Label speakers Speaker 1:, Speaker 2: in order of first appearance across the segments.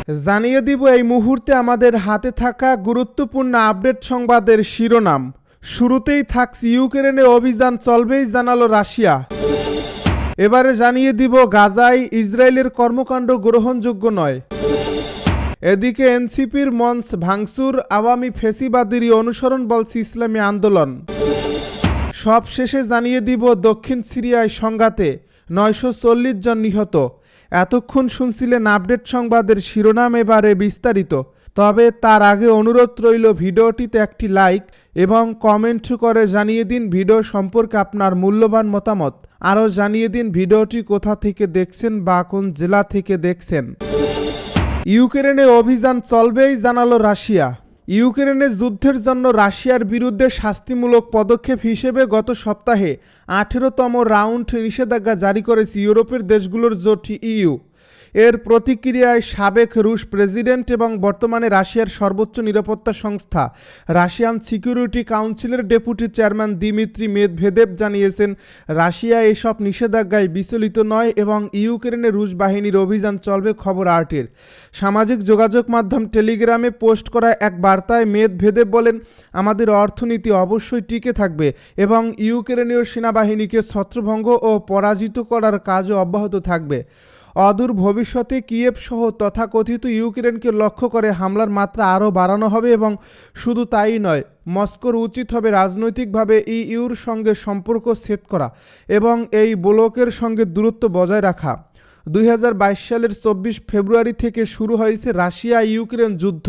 Speaker 1: জানিয়ে দিব এই মুহূর্তে আমাদের হাতে থাকা গুরুত্বপূর্ণ আপডেট সংবাদের শিরোনাম। শুরুতেই থাকছে ইউক্রেনে অভিযান চলবেই জানালো রাশিয়া। এবারে জানিয়ে দিব গাজায় ইসরায়েলের কর্মকাণ্ড গ্রহণযোগ্য নয়। এদিকে এনসিপির মঞ্চ ভাঙচুর, আওয়ামী ফেসিবাদের অনুসরণ বলছে ইসলামী আন্দোলন। সব শেষে জানিয়ে দিব দক্ষিণ সিরিয়ায় সংঘাতে 940 জন নিহত। এতক্ষণ শুনছিলেন আপডেট সংবাদের শিরোনাম, এবারে বিস্তারিত। তবে তার আগে অনুরোধ রইল ভিডিওটিতে একটি লাইক এবং কমেন্ট করে জানিয়ে দিন ভিডিও সম্পর্কে আপনার মূল্যবান মতামত। আরও জানিয়ে দিন ভিডিওটি কোথা থেকে দেখছেন বা কোন জেলা থেকে দেখছেন। ইউক্রেনে অভিযান চলবেই জানালো রাশিয়া। ইউক্রেনে যুদ্ধের জন্য রাশিয়ার বিরুদ্ধে শাস্তিমূলক পদক্ষেপ হিসেবে গত সপ্তাহে 18তম রাউন্ড নিষেধাজ্ঞা জারি করেছে ইউরোপের দেশগুলোর জোট ইইউ। এর প্রতিক্রিয়ায় সাবেক রুশ প্রেসিডেন্ট এবং বর্তমানে রাশিয়ার সর্বোচ্চ নিরাপত্তা সংস্থা রাশিয়ান সিকিউরিটি কাউন্সিলের ডেপুটি চেয়ারম্যান দিমিত্রি মেদভেদেভ জানিয়েছেন, রাশিয়া এসব নিষেধাজ্ঞায় বিচলিত নয় এবং ইউক্রেনে রুশ বাহিনীর অভিযান চলবে। খবর আর্টের সামাজিক যোগাযোগ মাধ্যম টেলিগ্রামে পোস্ট করা এক বার্তায় মেদভেদেভ বলেন, আমাদের অর্থনীতি অবশ্যই টিকে থাকবে এবং ইউক্রেনীয় সেনাবাহিনীকে ছত্রভঙ্গ ও পরাজিত করার কাজও অব্যাহত থাকবে। অদূর ভবিষ্যতে কিয়েভ সহ তথাকথিত ইউক্রেনকে লক্ষ্য করে হামলার মাত্রা আরও বাড়ানো হবে এবং শুধু তাই নয়, মস্কোর উচিত হবে রাজনৈতিকভাবে ইইউর সঙ্গে সম্পর্ক ছেদ করা এবং এই ব্লকের সঙ্গে দূরত্ব বজায় রাখা। 2022 সালের 24 ফেব্রুয়ারি থেকে শুরু হয়েছে রাশিয়া ইউক্রেন যুদ্ধ।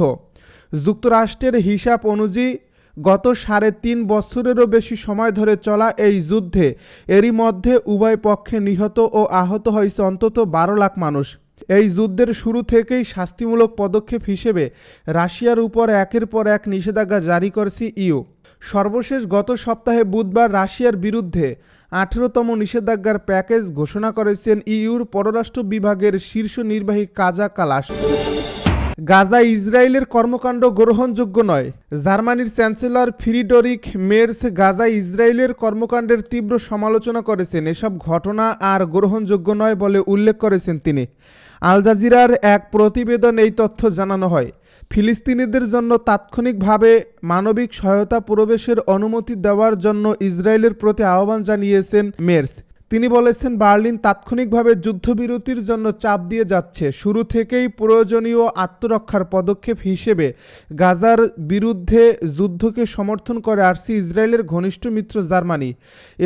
Speaker 1: যুক্তরাষ্ট্রের হিসাব অনুযায়ী গত 3.5 বছরেরও বেশি সময় ধরে চলা এই যুদ্ধে এরই মধ্যে উভয় পক্ষে নিহত ও আহত হয়েছে অন্তত 12 লাখ মানুষ। এই যুদ্ধের শুরু থেকেই শাস্তিমূলক পদক্ষেপ হিসেবে রাশিয়ার উপর একের পর এক নিষেধাজ্ঞা জারি করেছে ইইউ। সর্বশেষ গত সপ্তাহে বুধবার রাশিয়ার বিরুদ্ধে 18তম নিষেধাজ্ঞার প্যাকেজ ঘোষণা করেছেন ইইউর পররাষ্ট্র বিভাগের শীর্ষ নির্বাহী কাজা কালাশ। গাজায় ইসরায়েলের কর্মকাণ্ড গ্রহণযোগ্য নয়। জার্মানির চ্যান্সেলর ফ্রিডরিখ মের্স গাজায় ইসরায়েলের কর্মকাণ্ডের তীব্র সমালোচনা করেছেন। এসব ঘটনা আর গ্রহণযোগ্য নয় বলে উল্লেখ করেছেন তিনি। আল জাজিরার এক প্রতিবেদন এই তথ্য জানানো হয়। ফিলিস্তিনিদের জন্য তাৎক্ষণিকভাবে মানবিক সহায়তা প্রবেশের অনুমতি দেওয়ার জন্য ইসরায়েলের প্রতি আহ্বান জানিয়েছেন মের্স। তিনি বলেছেন, বার্লিন তাৎক্ষণিকভাবে যুদ্ধবিরতির জন্য চাপ দিয়ে যাচ্ছে। শুরু থেকেই প্রয়োজনীয় আত্মরক্ষার পদক্ষেপ হিসেবে গাজার বিরুদ্ধে যুদ্ধকে সমর্থন করে আসছে ইসরায়েলের ঘনিষ্ঠ মিত্র জার্মানি।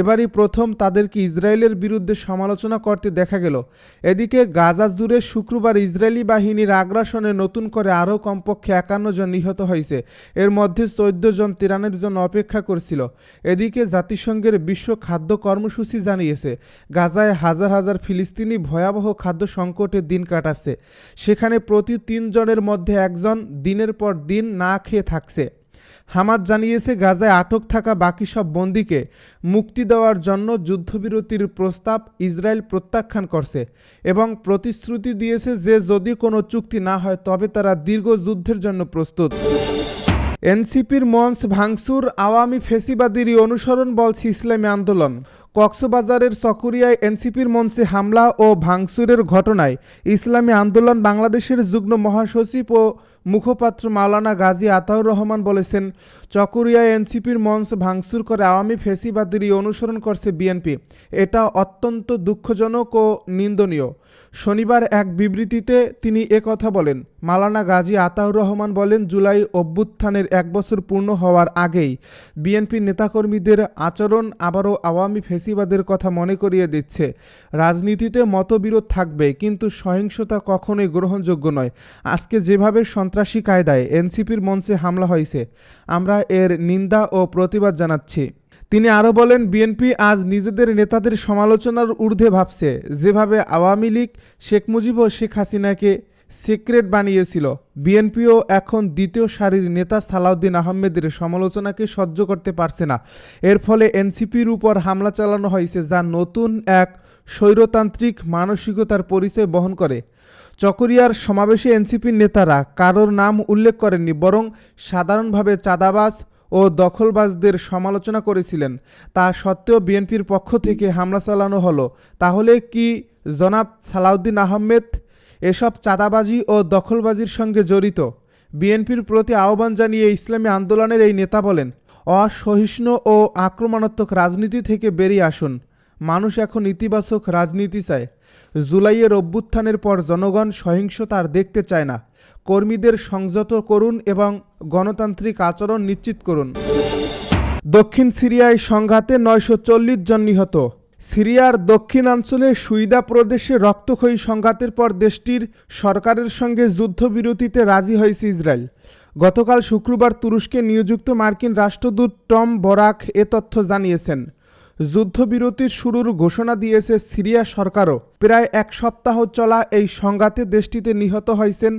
Speaker 1: এবারই প্রথম তাদেরকে ইসরায়েলের বিরুদ্ধে সমালোচনা করতে দেখা গেল। এদিকে গাজা জুড়ে শুক্রবার ইসরায়েলি বাহিনীর আগ্রাসনে নতুন করে আরও কমপক্ষে 51 জন নিহত হয়েছে। এর মধ্যে 14 জন ত্রাণের জন্য অপেক্ষা করছিল। এদিকে জাতিসংঘের বিশ্ব খাদ্য কর্মসূচি জানিয়েছে, গাজায় হাজার হাজার ফিলিস্তিনি ভয়াবহ খাদ্য সংকটে দিন কাটাচ্ছে। সেখানে প্রতি 3 জনের মধ্যে একজন দিনের পর দিন না খেয়ে থাকছে। হামাস জানিয়েছে, গাজায় আটক থাকা বাকি সব বন্দীকে মুক্তি দেওয়ার জন্য যুদ্ধবিরতির প্রস্তাব ইসরায়েল প্রত্যাখ্যান করছে এবং প্রতিশ্রুতি দিয়েছে যে যদি কোনো চুক্তি না হয় তবে তারা দীর্ঘ যুদ্ধের জন্য প্রস্তুত। এনসিপির মঞ্চ ভাঙচুর, আওয়ামী ফেসিবাদের অনুসরণ বলছে ইসলামী আন্দোলন। কক্সবাজারের চকরিয়ায় এনসিপির মঞ্চে হামলা ও ভাঙচুরের ঘটনায় ইসলামী আন্দোলন বাংলাদেশের যুগ্ম মহাসচিব ও মুখপাত্র মাওলানা গাজী আতাউর রহমান বলেছেন, চকরিয়ায় এনসিপির মঞ্চ ভাঙচুর করে আওয়ামী ফেসিবাদের অনুসরণ করছে বিএনপি। এটা অত্যন্ত দুঃখজনক ও নিন্দনীয়। শনিবার এক বিবৃতিতে তিনি কথা বলেন। মাওলানা গাজী আতাউর রহমান বলেন, জুলাই অভ্যুত্থানের 1 বছর পূর্ণ হওয়ার আগেই বিএনপি নেতাকর্মীদের আচরণ আবারও আওয়ামী ফেসিবাদের কথা মনে করিয়ে দিচ্ছে। রাজনীতিতে মতবিরোধ থাকবে, কিন্তু সহিংসতা কখনোই গ্রহণযোগ্য নয়। আজকে যেভাবে সন্ত্রাসী কায়দায় এনসিপির মঞ্চে হামলা হয়েছে, আমরা এর নিন্দা ও প্রতিবাদ জানাচ্ছি। তিনি আরও বলেন, বিএনপি আজ নিজেদের নেতাদের সমালোচনার ঊর্ধ্বে ভাবছে। যেভাবে আওয়ামী লীগ শেখ মুজিব ও শেখ হাসিনাকে সিক্রেট বানিয়েছিল, বিএনপিও এখন দ্বিতীয় সারির নেতা সালাউদ্দিন আহমেদের সমালোচনাকে সহ্য করতে পারছে না। এর ফলে এনসিপির উপর হামলা চালানো হয়েছে, যা নতুন এক স্বৈরতান্ত্রিক মানসিকতার পরিচয় বহন করে। চকরিয়ার সমাবেশে এনসিপির নেতারা কারোর নাম উল্লেখ করেননি, বরং সাধারণভাবে চাঁদাবাজ ও দখলবাজদের সমালোচনা করেছিলেন। তা সত্ত্বেও বিএনপির পক্ষ থেকে হামলা চালানো হলো। তাহলে কি জনাব সালাউদ্দিন আহমেদ এসব চাঁদাবাজি ও দখলবাজির সঙ্গে জড়িত। বিএনপির প্রতি আহ্বান জানিয়ে ইসলামী আন্দোলনের এই নেতা বলেন, অসহিষ্ণু ও আক্রমণাত্মক রাজনীতি থেকে বেরিয়ে আসুন। মানুষ এখন ইতিবাচক রাজনীতি চায়। জুলাইয়ের অভ্যুত্থানের পর জনগণ সহিংসতা আর দেখতে চায় না। কর্মীদের সংযত করুন এবং গণতান্ত্রিক আচরণ নিশ্চিত করুন। দক্ষিণ সিরিয়ায় সংঘাতে 940 জন নিহত। সিরিয়ার দক্ষিণাঞ্চলে সুইদা প্রদেশে রক্তক্ষয়ী সংঘাতের পর দেশটির সরকারের সঙ্গে যুদ্ধবিরতিতে রাজি হয়েছে ইসরায়েল। গতকাল শুক্রবার তুরস্কে নিয়োজিত মার্কিন রাষ্ট্রদূত টম বরাক এ তথ্য জানিয়েছেন। যুদ্ধবিরতির শুরুর ঘোষণা দিয়েছে সিরিয়া সরকারও। প্রায় এক সপ্তাহ চলা এই সংঘাতে দেশটিতে নিহত হয়েছেন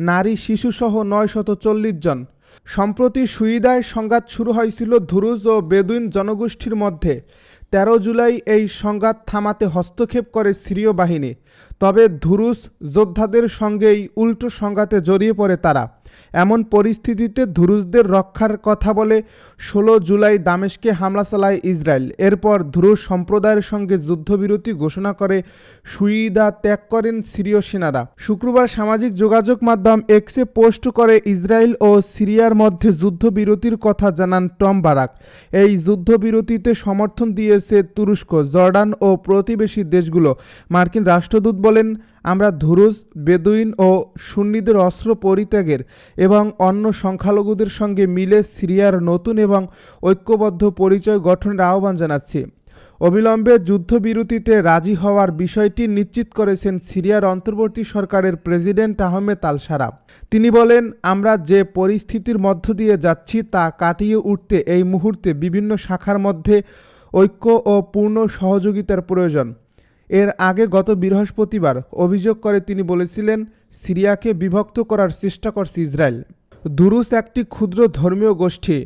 Speaker 1: নারী শিশুসহ 940 জন। সম্প্রতি সুইদায় সংঘাত শুরু হয়েছিল ধুরুজ ও বেদুইন জনগোষ্ঠীর মধ্যে। 13 জুলাই এই সংঘাত থামাতে হস্তক্ষেপ করে সিরীয় বাহিনী। তবে ধুরুজ যোদ্ধাদের সঙ্গেই উল্টো সংঘাতে জড়িয়ে পড়ে তারা। এমন পরিস্থিতিতে ধুরুজদের রক্ষার কথা বলে 16 জুলাই দামেস্কে হামলা চালায় ইসরায়েল। এরপর ধুরুজ সম্প্রদায়ের সঙ্গে যুদ্ধবিরতি ঘোষণা করে সুইদা ত্যাগ করেন সিরীয় সেনারা। শুক্রবার সামাজিক যোগাযোগ মাধ্যম এক্সে পোস্ট করে ইসরায়েল ও সিরিয়ার মধ্যে যুদ্ধবিরতির কথা জানান টম বারাক। এই যুদ্ধবিরতিতে সমর্থন দিয়েছে তুরস্ক, জর্ডান ও প্রতিবেশী দেশগুলো। মার্কিন রাষ্ট্রদূত বলেন, আমরা ধুরুজ, বেদুইন ও সুন্নিদের অস্ত্র পরিত্যাগের এবং অন্য সংখ্যালঘুদের সঙ্গে মিলে সিরিয়ার নতুন এবং ঐক্যবদ্ধ পরিচয় গঠনের আহ্বান জানাচ্ছি। অবিলম্বে যুদ্ধবিরতিতে রাজি হওয়ার বিষয়টি নিশ্চিত করেছেন সিরিয়ার অন্তর্বর্তী সরকারের প্রেসিডেন্ট আহমেদ আল শারা। তিনি বলেন, আমরা যে পরিস্থিতির মধ্য দিয়ে যাচ্ছি তা কাটিয়ে উঠতে এই মুহূর্তে বিভিন্ন শাখার মধ্যে ঐক্য ও পূর্ণ সহযোগিতার প্রয়োজন। এর আগে গত বৃহস্পতিবার অভিযোগ করে তিনি বলেছিলেন, সিরিয়াকে বিভক্ত করার চেষ্টা করছে ইসরায়েল। ধুরুজ একটি ক্ষুদ্র ধর্মীয় গোষ্ঠী।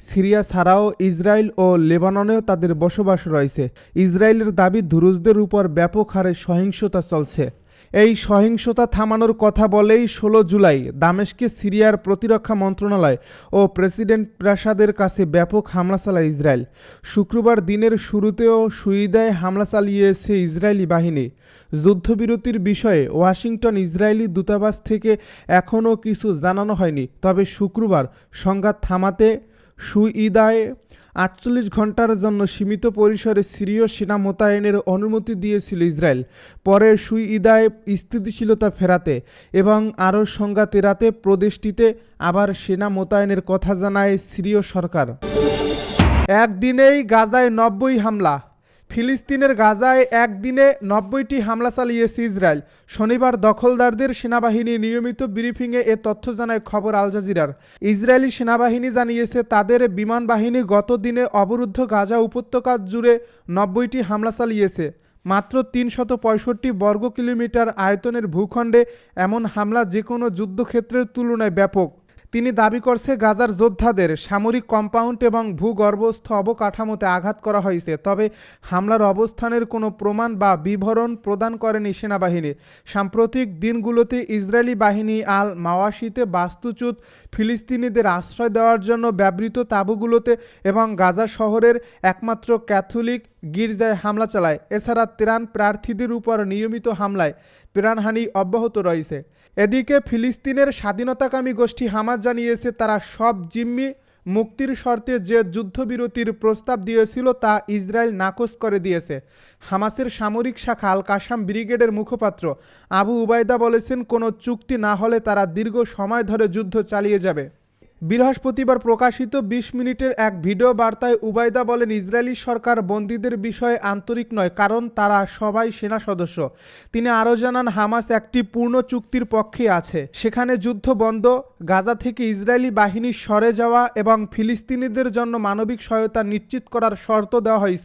Speaker 1: সিরিয়া ছাড়াও ইসরায়েল ও লেবাননেও তাদের বসবাস রয়েছে। ইসরায়েলের দাবি, ধুরুজদের উপর ব্যাপক হারে সহিংসতা চলছে। এই সহিংসতা থামানোর কথা বলেই 16 জুলাই দামেস্কে সিরিয়ার প্রতিরক্ষা মন্ত্রণালয় ও প্রেসিডেন্ট প্রাসাদের কাছে ব্যাপক হামলা চালায় ইসরায়েল। শুক্রবার দিনের শুরুতেও সুইদায় হামলা চালিয়েছে ইসরায়েলি বাহিনী। যুদ্ধবিরতির বিষয়ে ওয়াশিংটন ইসরায়েলি দূতাবাস থেকে এখনও কিছু জানানো হয়নি। তবে শুক্রবার সংঘাত থামাতে সুইদায় 48 ঘন্টার জন্য সীমিত পরিসরে সিরীয় সেনা মোতায়েনের অনুমতি দিয়েছিল ইসরায়েল। পরে সুইদায় স্থিতিশীলতা ফেরাতে এবং আরও সংঘাত এড়াতে প্রদেশটিতে আবার সেনা মোতায়েনের কথা জানায় সিরীয় সরকার। একদিনেই গাজায় 90 হামলা। ফিলিস্তিনের গাজায় একদিনে 90টি হামলা চালিয়েছে ইসরায়েল। শনিবার দখলদারদের সেনাবাহিনী নিয়মিত ব্রিফিংয়ে এ তথ্য জানায় খবর আল জাজিরার। ইসরায়েলি সেনাবাহিনী জানিয়েছে, তাদের বিমান বাহিনী গত দিনে অবরুদ্ধ গাজা উপত্যকা জুড়ে 90টি হামলা চালিয়েছে। মাত্র 365 বর্গ কিলোমিটার আয়তনের ভূখণ্ডে এমন হামলা যে কোনো যুদ্ধক্ষেত্রের তুলনায় ব্যাপক। তিনি দাবি করছে, গাজার যোদ্ধাদের সামরিক কম্পাউন্ড এবং ভূগর্ভস্থ অবকাঠামোতে আঘাত করা হয়েছে। তবে হামলার অবস্থানের কোনো প্রমাণ বা বিবরণ প্রদান করেনি সেনাবাহিনী। সাম্প্রতিক দিনগুলোতে ইসরায়েলি বাহিনী আল মাওয়াশিতে বাস্তুচ্যুত ফিলিস্তিনিদের আশ্রয় দেওয়ার জন্য ব্যবহৃত তাঁবুগুলোতে এবং গাজা শহরের একমাত্র ক্যাথলিক গির্জায় হামলা চালায়। এছাড়া ত্রাণ প্রার্থীদের উপর নিয়মিত হামলায় প্রাণহানি অব্যাহত রয়েছে। এদিকে ফিলিস্তিনের স্বাধীনতাকামী গোষ্ঠী হামাস জানিয়েছে, তারা সব জিম্মি মুক্তির শর্তে যে যুদ্ধবিরতির প্রস্তাব দিয়েছিল তা ইসরায়েল নাকচ করে দিয়েছে। হামাসের সামরিক শাখা আল কাসাম ব্রিগেডের মুখপাত্র আবু উবায়দা বলেছেন, কোনো চুক্তি না হলে তারা দীর্ঘ সময় ধরে যুদ্ধ চালিয়ে যাবে। বৃহস্পতিবার প্রকাশিত 20 মিনিটের এক ভিডিও বার্তায় উবায়দা বলেন, ইসরায়েলি সরকার বন্দীদের বিষয়ে আন্তরিক নয়, কারণ তারা সবাই সেনা সদস্য। তিনি আরও জানান, হামাস একটি পূর্ণ চুক্তির পক্ষে আছে, সেখানে যুদ্ধ বন্ধ, গাজা থেকে ইসরায়েলি বাহিনী সরে যাওয়া এবং ফিলিস্তিনিদের জন্য মানবিক সহায়তা নিশ্চিত করার শর্ত দেওয়া হয়েছে।